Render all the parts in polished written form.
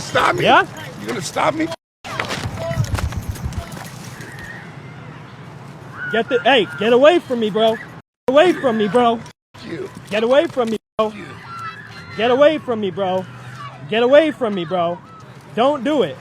stop me? Yeah? You gonna stop me? Hey, get away from me, bro. Get away from me, bro. You. Get away from me, bro. Get away from me, bro. Get away from me, bro. Don't do it.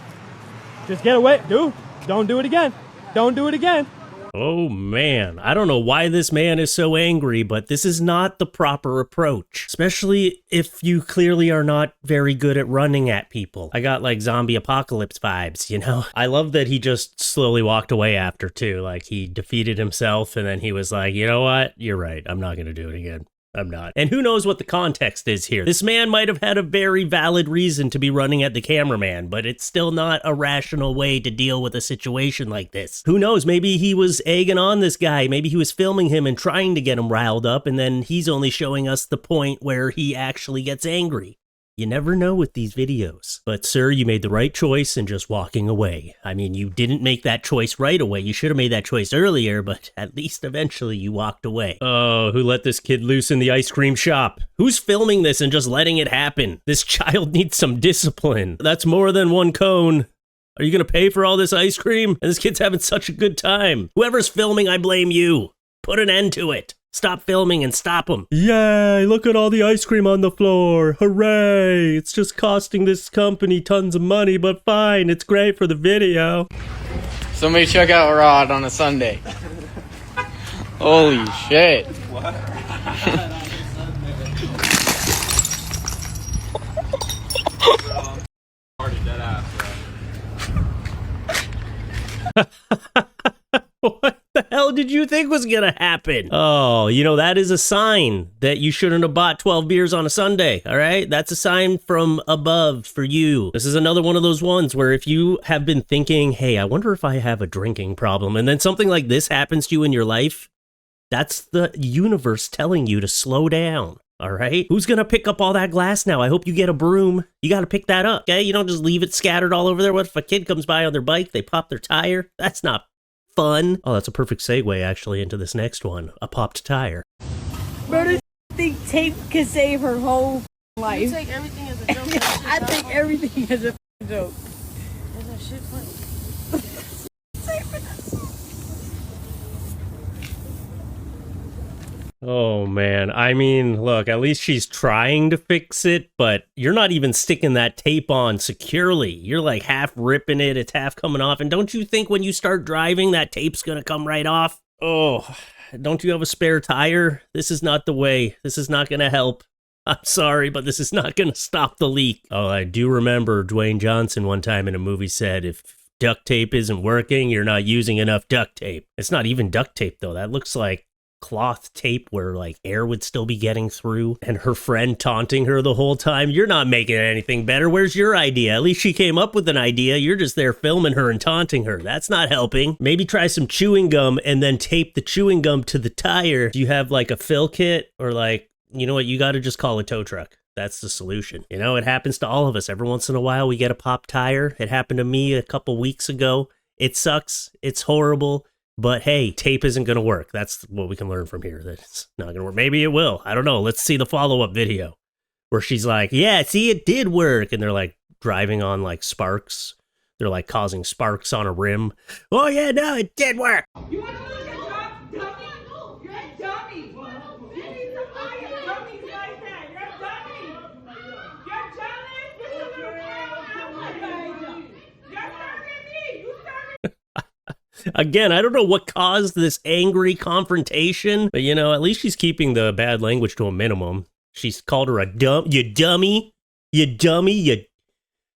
Just get away. Dude, don't do it again. Don't do it again. Oh man, I don't know why this man is so angry, but this is not the proper approach. Especially if you clearly are not very good at running at people. I got like zombie apocalypse vibes, you know? I love that he just slowly walked away after too. Like he defeated himself and then he was like, you know what? You're right. I'm not gonna do it again. I'm not. And who knows what the context is here. This man might have had a very valid reason to be running at the cameraman, but it's still not a rational way to deal with a situation like this. Who knows? Maybe he was egging on this guy. Maybe he was filming him and trying to get him riled up, and then he's only showing us the point where he actually gets angry. You never know with these videos. But sir, you made the right choice in just walking away. I mean, you didn't make that choice right away. You should have made that choice earlier, but at least eventually you walked away. Oh, who let this kid loose in the ice cream shop? Who's filming this and just letting it happen? This child needs some discipline. That's more than one cone. Are you gonna pay for all this ice cream? And this kid's having such a good time. Whoever's filming, I blame you. Put an end to it. Stop filming and stop them. Yay, look at all the ice cream on the floor. Hooray. It's just costing this company tons of money, but fine. It's great for the video. Somebody check out Rod on a Sunday. Holy shit. What? What the hell did you think was gonna happen? Oh, you know, that is a sign that you shouldn't have bought 12 beers on a Sunday, all right? That's a sign from above for you. This is another one of those ones where if you have been thinking, hey, I wonder if I have a drinking problem, and then something like this happens to you in your life, that's the universe telling you to slow down. All right? Who's gonna pick up all that glass now? I hope you get a broom. You gotta pick that up, okay? You don't just leave it scattered all over there. What if a kid comes by on their bike, they pop their tire? That's not fun. Oh, that's a perfect segue actually into this next one. A popped tire. Bro, this think tape could save her whole life. You take everything as a joke. I take everything as a joke. Is that shit funny? Oh man, I mean, look, at least she's trying to fix it, but you're not even sticking that tape on securely. You're like half ripping it, it's half coming off, and don't you think when you start driving that tape's gonna come right off? Oh, don't you have a spare tire? This is not the way. This is not gonna help. I'm sorry, but this is not gonna stop the leak. Oh, I do remember Dwayne Johnson one time in a movie said, if duct tape isn't working, you're not using enough duct tape. It's not even duct tape though, that looks like cloth tape where like air would still be getting through, and her friend taunting her the whole time. You're not making anything better. Where's your idea? At least she came up with an idea. You're just there filming her and taunting her. That's not helping. Maybe try some chewing gum and then tape the chewing gum to the tire. Do you have like a fill kit, or like, you know what, you got to just call a tow truck. That's the solution. You know, it happens to all of us. Every once in a while we get a popped tire. It happened to me a couple weeks ago. It sucks. It's horrible. But hey, tape isn't going to work. That's what we can learn from here. That it's not going to work. Maybe it will. I don't know. Let's see the follow-up video where she's like, yeah, see, it did work. And they're like driving on like sparks. They're like causing sparks on a rim. Oh yeah, no, it did work. You want to look at dummy? You're a dummy. You need to hire dummies like that. You're a dummy. You're jealous. You're a little man. You're serving me. You serving Again, I don't know what caused this angry confrontation, but you know, at least she's keeping the bad language to a minimum. She's called her a you dummy, you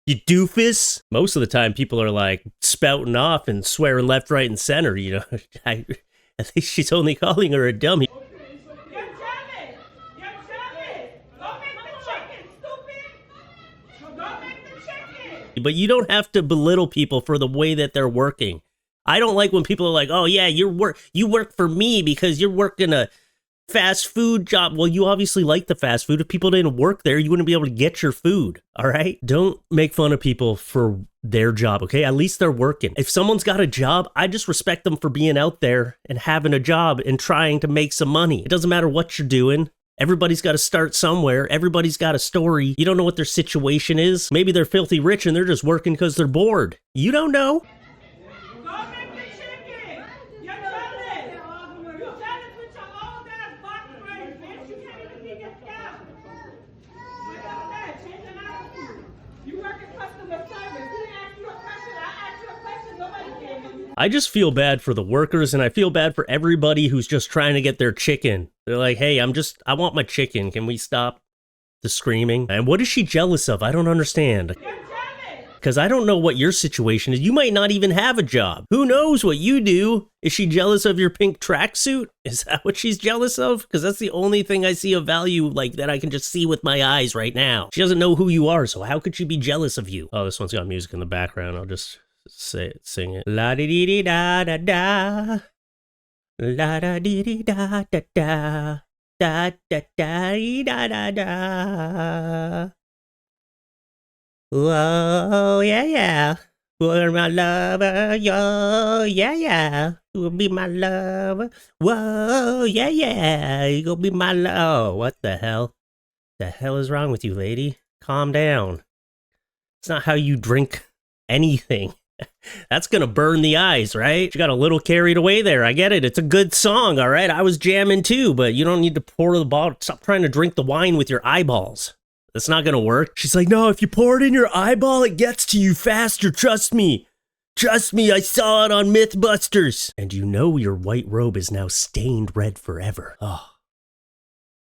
doofus. Most of the time people are like spouting off and swearing left, right, and center, you know. At least she's only calling her a dummy. You're jealous. You're jealous. Go make the chicken, stupid. Go make the chicken. But you don't have to belittle people for the way that they're working. I don't like when people are like, oh yeah, you work for me because you're working a fast food job. Well, you obviously like the fast food. If people didn't work there, you wouldn't be able to get your food, all right? Don't make fun of people for their job, okay? At least they're working. If someone's got a job, I just respect them for being out there and having a job and trying to make some money. It doesn't matter what you're doing. Everybody's got to start somewhere. Everybody's got a story. You don't know what their situation is. Maybe they're filthy rich and they're just working because they're bored. You don't know. Go make the chicken. You're jealous. You're jealous with your old ass box braids, bitch. You can't even feed your scalp. Look at that. Change an attitude. You work in customer service. He asked you a question. I asked you a question. Nobody gave you. I just feel bad for the workers and I feel bad for everybody who's just trying to get their chicken. They're like, hey, I want my chicken. Can we stop the screaming? And what is she jealous of? I don't understand. You're jealous. Because I don't know what your situation is. You might not even have a job. Who knows what you do? Is she jealous of your pink tracksuit? Is that what she's jealous of? Because that's the only thing I see of value like that I can just see with my eyes right now. She doesn't know who you are, so how could she be jealous of you? Oh, this one's got music in the background. I'll just sing it. La di di di da da da. La da di di da da da. Da da da da da da. Whoa, yeah, yeah. You're my lover, yo, yeah, yeah. You'll be my lover. Whoa, yeah, yeah. You're gonna be my oh, what the hell? The hell is wrong with you, lady? Calm down. It's not how you drink anything. That's gonna burn the eyes, right? You got a little carried away there. I get it. It's a good song, all right? I was jamming too, but you don't need to pour the bottle. Stop trying to drink the wine with your eyeballs. That's not gonna work. She's like, no, if you pour it in your eyeball, it gets to you faster. Trust me. Trust me, I saw it on Mythbusters. And you know your white robe is now stained red forever. Oh,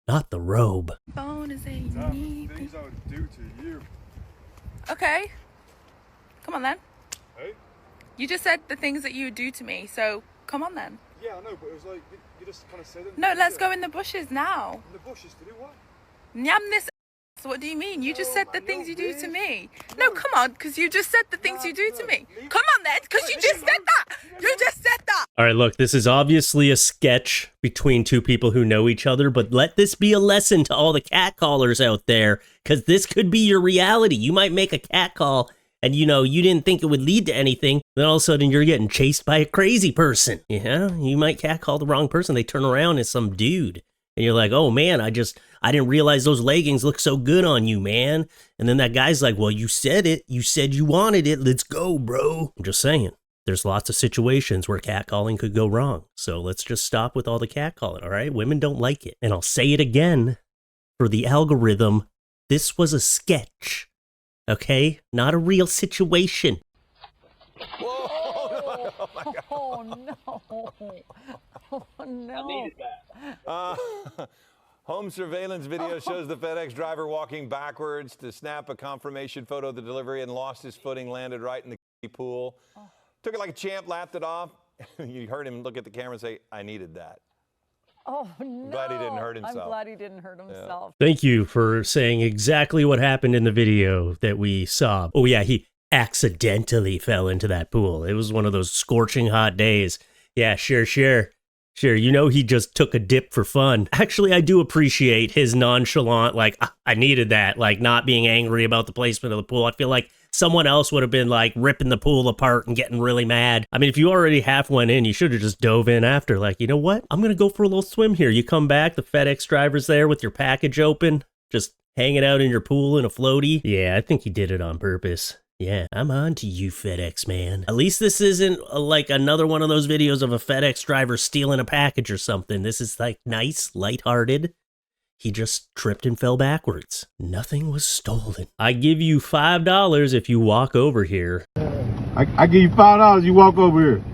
not the robe. Phone is a need. Things I would do to you. Okay. Come on then. Hey? You just said the things that you would do to me, so come on then. Yeah, I know, but it was like, you just kind of said it. No, let's go in the bushes now. In the bushes to do what? Nyam this. So what do you mean? You just said the things you do to me. No, No. come on, because you just said the things you do to me. leave- Come on then, because you just said that. You just said that. All right, look, this is obviously a sketch between two people who know each other, but let this be a lesson to all the catcallers out there, because this could be your reality. You might make a catcall and, you know, you didn't think it would lead to anything. Then all of a sudden you're getting chased by a crazy person. Yeah, you might catcall the wrong person. They turn around as some dude. And you're like, oh man, I didn't realize those leggings look so good on you, man. And then that guy's like, well, you said it. You said you wanted it. Let's go, bro. I'm just saying. There's lots of situations where catcalling could go wrong. So let's just stop with all the catcalling, all right? Women don't like it. And I'll say it again for the algorithm. This was a sketch, okay? Not a real situation. Oh no! Oh no! Home surveillance video shows the FedEx driver walking backwards to snap a confirmation photo of the delivery and lost his footing, landed right in the pool. Took it like a champ, laughed it off. You heard him look at the camera and say, I needed that. Oh no! Glad he didn't hurt himself. I'm glad he didn't hurt himself. Thank you for saying exactly what happened in the video that we saw. Oh yeah, he accidentally fell into that pool. It was one of those scorching hot days. Yeah, sure. Sure, you know he just took a dip for fun. Actually, I do appreciate his nonchalant, like, I needed that, like, not being angry about the placement of the pool. I feel like someone else would have been, like, ripping the pool apart and getting really mad. I mean, if you already half went in, you should have just dove in after, like, you know what? I'm gonna go for a little swim here. You come back, the FedEx driver's there with your package open, just hanging out in your pool in a floaty. Yeah, I think he did it on purpose. Yeah, I'm on to you, FedEx man. At least this isn't like another one of those videos of a FedEx driver stealing a package or something. This is like nice, lighthearted. He just tripped and fell backwards. Nothing was stolen. I give you $5 if you walk over here. I give you $5, you walk over here.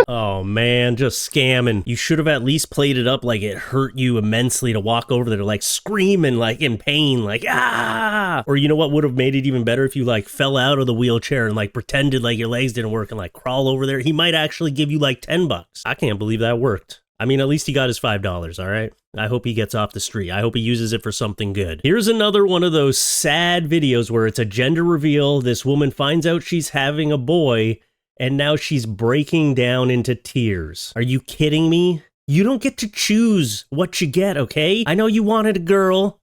Oh man, just scamming. You should have at least played it up like it hurt you immensely to walk over there, like screaming, like in pain, like ah! Or you know what would have made it even better if you like fell out of the wheelchair and like pretended like your legs didn't work and like crawl over there. He might actually give you like $10. I can't believe that worked. I mean, at least he got his $5, all right? I hope he gets off the street. I hope he uses it for something good. Here's another one of those sad videos where it's a gender reveal. This woman finds out she's having a boy, and now she's breaking down into tears. Are you kidding me? You don't get to choose what you get, okay? I know you wanted a girl,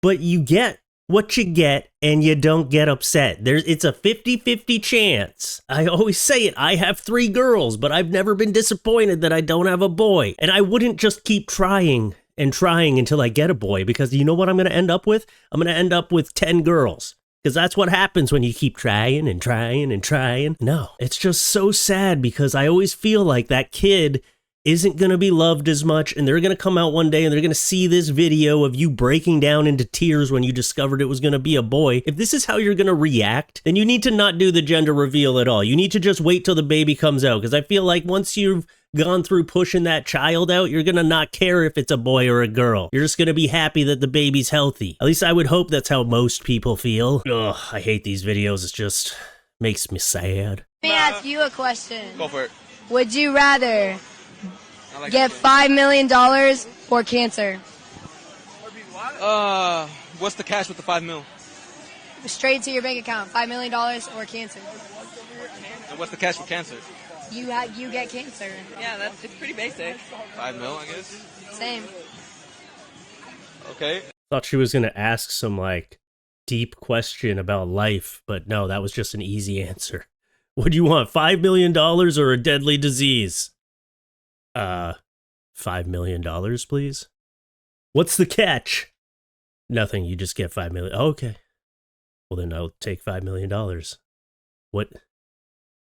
but you get what you get and you don't get upset. It's a 50-50 chance. I always say it. I have 3 girls, but I've never been disappointed that I don't have a boy. And I wouldn't just keep trying and trying until I get a boy, because you know what I'm going to end up with? I'm going to end up with 10 girls. Because that's what happens when you keep trying and trying and trying. No, it's just so sad, because I always feel like that kid isn't going to be loved as much, and they're going to come out one day and they're going to see this video of you breaking down into tears when you discovered it was going to be a boy. If this is how you're going to react, then you need to not do the gender reveal at all. You need to just wait till the baby comes out, because I feel like once you've gone through pushing that child out, you're going to not care if it's a boy or a girl. You're just going to be happy that the baby's healthy. At least I would hope that's how most people feel. Ugh, I hate these videos. It just makes me sad. Let me ask you a question. Go for it. Would you rather get $5 million or cancer? What's the cash with the 5 mil? Straight to your bank account, $5 million or cancer. And what's the cash for cancer? You get cancer. Yeah, it's pretty basic. 5 mil, I guess. Same. Okay. Thought she was going to ask some, like, deep question about life, but no, that was just an easy answer. What do you want, $5 million or a deadly disease? $5 million, please? What's the catch? Nothing, you just get $5 million. Oh, okay. Well, then I'll take $5 million. What?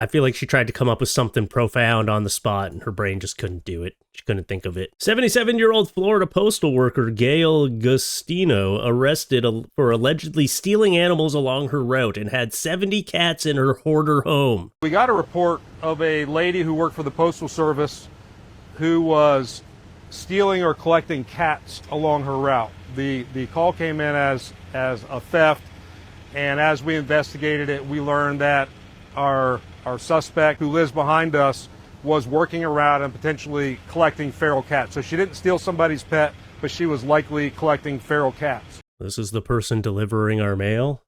I feel like she tried to come up with something profound on the spot, and her brain just couldn't do it. She couldn't think of it. 77-year-old Florida postal worker Gail Gustino arrested for allegedly stealing animals along her route and had 70 cats in her hoarder home. We got a report of a lady who worked for the Postal Service who was stealing or collecting cats along her route. The call came in as a theft, and as we investigated it, we learned that our suspect, who lives behind us, was working around and potentially collecting feral cats. So she didn't steal somebody's pet, but she was likely collecting feral cats. This is the person delivering our mail?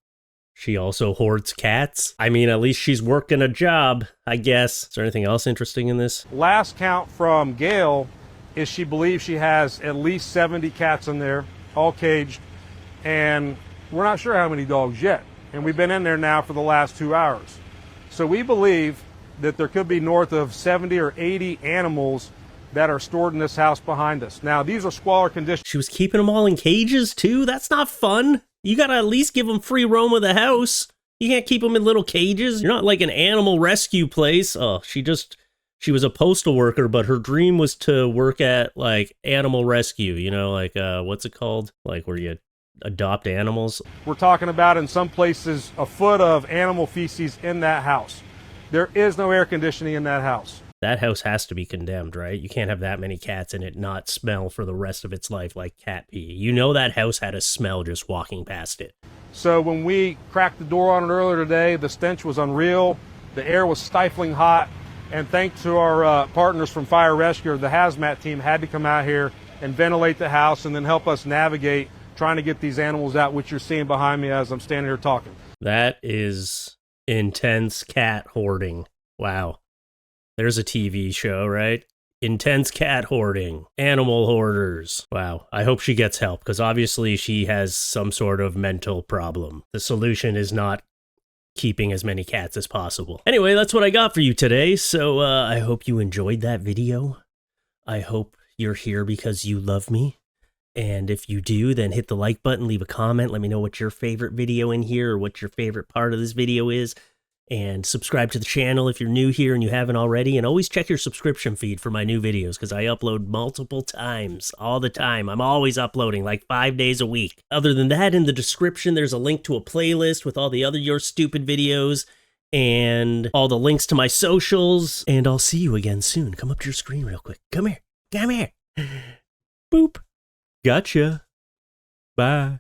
She also hoards cats? I mean, at least she's working a job, I guess. Is there anything else interesting in this? Last count from Gail is she believes she has at least 70 cats in there, all caged, and we're not sure how many dogs yet. And we've been in there now for the last 2 hours. So we believe that there could be north of 70 or 80 animals that are stored in this house behind us. Now, these are squalor conditions. She was keeping them all in cages, too? That's not fun. You gotta at least give them free roam of the house. You can't keep them in little cages. You're not like an animal rescue place. Oh, she was a postal worker, but her dream was to work at, like, animal rescue. You know, like, what's it called? Like, where you adopt animals. We're talking about, in some places, a foot of animal feces in that house. There is no air conditioning in that house. That house has to be condemned, right? You can't have that many cats in it not smell for the rest of its life like cat pee. You know that house had a smell just walking past it. So when we cracked the door on it earlier today, the stench was unreal. The air was stifling hot. And thanks to our partners from Fire Rescue, the hazmat team had to come out here and ventilate the house and then help us navigate trying to get these animals out, which you're seeing behind me as I'm standing here talking. That is intense cat hoarding. Wow. There's a TV show, right? Intense cat hoarding. Animal hoarders. Wow. I hope she gets help, because obviously she has some sort of mental problem. The solution is not keeping as many cats as possible. Anyway, that's what I got for you today, so I hope you enjoyed that video. I hope you're here because you love me. And if you do, then hit the like button, leave a comment, let me know what your favorite video in here or what your favorite part of this video is. And subscribe to the channel if you're new here and you haven't already. And always check your subscription feed for my new videos, because I upload multiple times, all the time. I'm always uploading, like 5 days a week. Other than that, in the description, there's a link to a playlist with all the other Your Stupid videos and all the links to my socials. And I'll see you again soon. Come up to your screen real quick. Come here. Come here. Boop. Gotcha. Bye.